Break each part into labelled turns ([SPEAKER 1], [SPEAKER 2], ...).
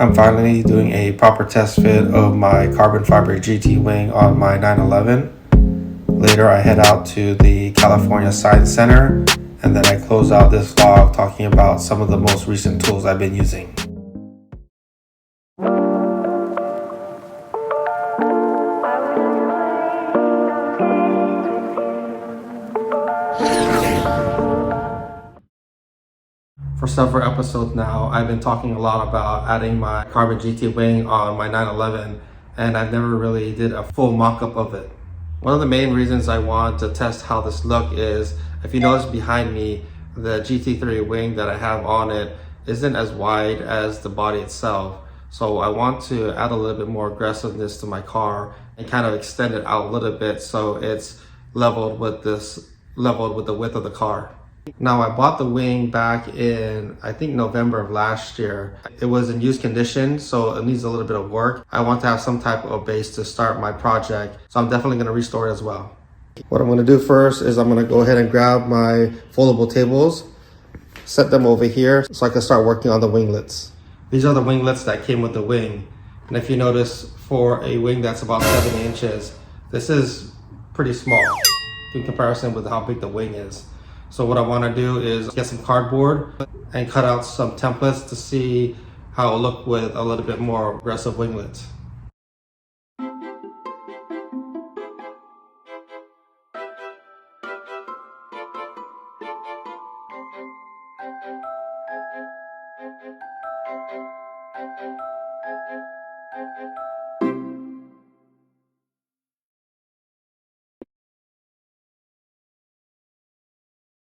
[SPEAKER 1] I'm finally doing a proper test fit of my carbon fiber GT wing on my 911. Later I head out to the California Science Center, and then I close out this vlog talking about some of the most recent tools I've been using. For several episodes now, I've been talking a lot about adding my carbon GT wing on my 911, and I've never really did a full mock-up of it. One of the main reasons I want to test how this look is, if you notice behind me, the GT3 wing that I have on it isn't as wide as the body itself. So I want to add a little bit more aggressiveness to my car and kind of extend it out a little bit so it's leveled with the width of the car. Now, I bought the wing back in, I think, November of last year. It was in used condition, so it needs a little bit of work. I want to have some type of base to start my project, so I'm definitely going to restore it as well. What I'm going to do first is I'm going to go ahead and grab my foldable tables, set them over here so I can start working on the winglets. These are the winglets that came with the wing. And if you notice, for a wing that's about 7 inches, this is pretty small in comparison with how big the wing is. So what I want to do is get some cardboard and cut out some templates to see how it'll look with a little bit more aggressive winglets.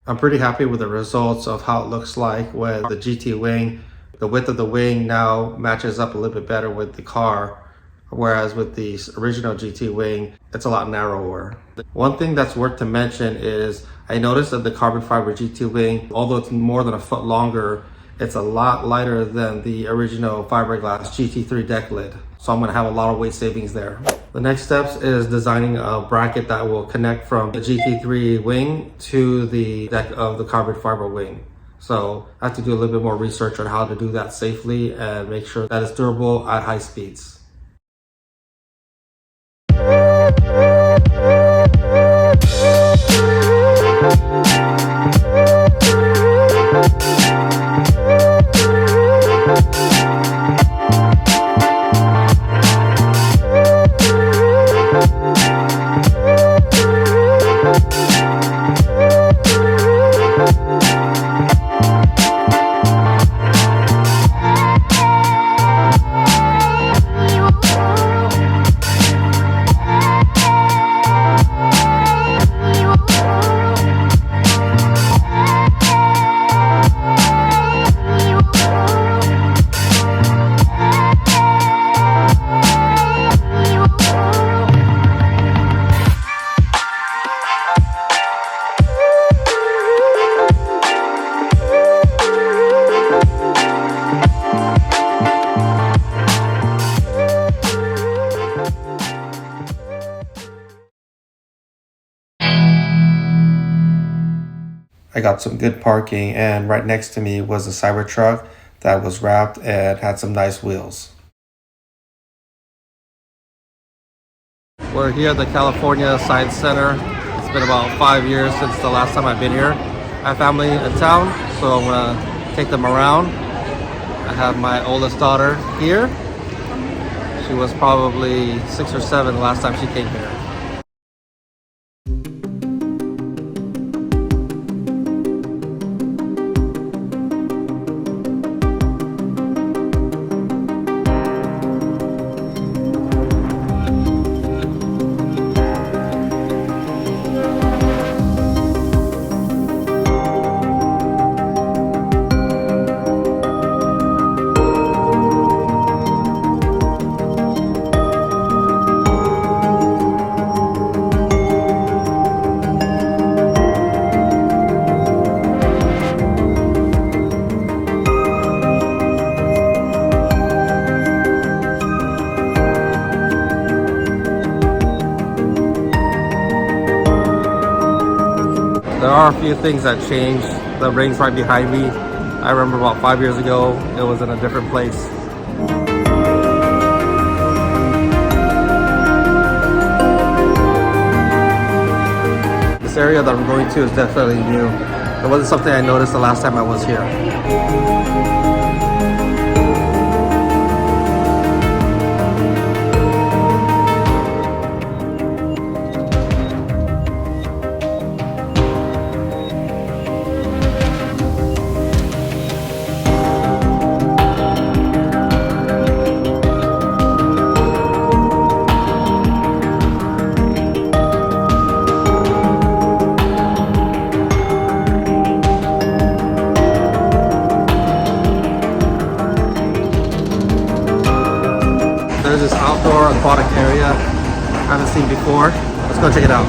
[SPEAKER 1] I'm pretty happy with the results of how it looks like with the GT wing. The width of the wing now matches up a little bit better with the car, whereas with the original GT wing, it's a lot narrower. One thing that's worth to mention is I noticed that the carbon fiber GT wing, although it's more than a foot longer, it's a lot lighter than the original fiberglass GT3 deck lid. So I'm going to have a lot of weight savings there. The next steps is designing a bracket that will connect from the GT3 wing to the deck of the carbon fiber wing. So I have to do a little bit more research on how to do that safely and make sure that it's durable at high speeds. I got some good parking, and right next to me was a Cybertruck that was wrapped and had some nice wheels. We're here at the California Science Center. It's been about 5 years since the last time I've been here. I have family in town, so I'm gonna take them around. I have my oldest daughter here. She was probably 6 or 7 the last time she came here. There are a few things that changed. The ring's right behind me. I remember about 5 years ago, it was in a different place. This area that I'm going to is definitely new. It wasn't something I noticed the last time I was here. There's this outdoor aquatic area I haven't seen before. Let's go check it out.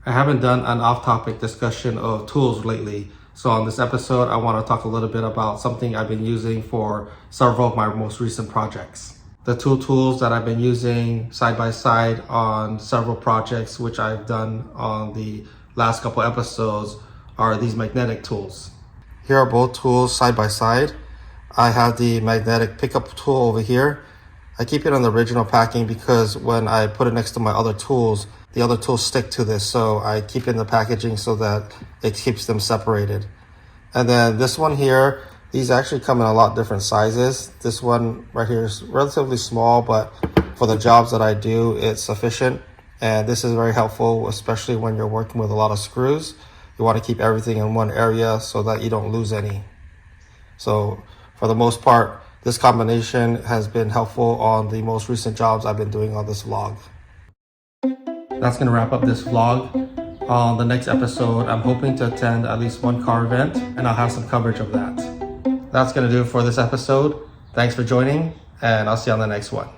[SPEAKER 1] I haven't done an off-topic discussion of tools lately, so on this episode I want to talk a little bit about something I've been using for several of my most recent projects. The two tools that I've been using side by side on several projects which I've done on the last couple episodes are these magnetic tools. Here are both tools side by side. I have the magnetic pickup tool over here. I keep it on the original packing because when I put it next to my other tools, the other tools stick to this, so I keep it in the packaging so that it keeps them separated. And then this one here, these actually come in a lot different sizes. This one right here is relatively small, but for the jobs that I do, it's sufficient. And this is very helpful, especially when you're working with a lot of screws. You want to keep everything in one area so that you don't lose any. So for the most part, this combination has been helpful on the most recent jobs I've been doing on this vlog. That's going to wrap up this vlog. On the next episode, I'm hoping to attend at least one car event, and I'll have some coverage of that. That's going to do it for this episode. Thanks for joining, and I'll see you on the next one.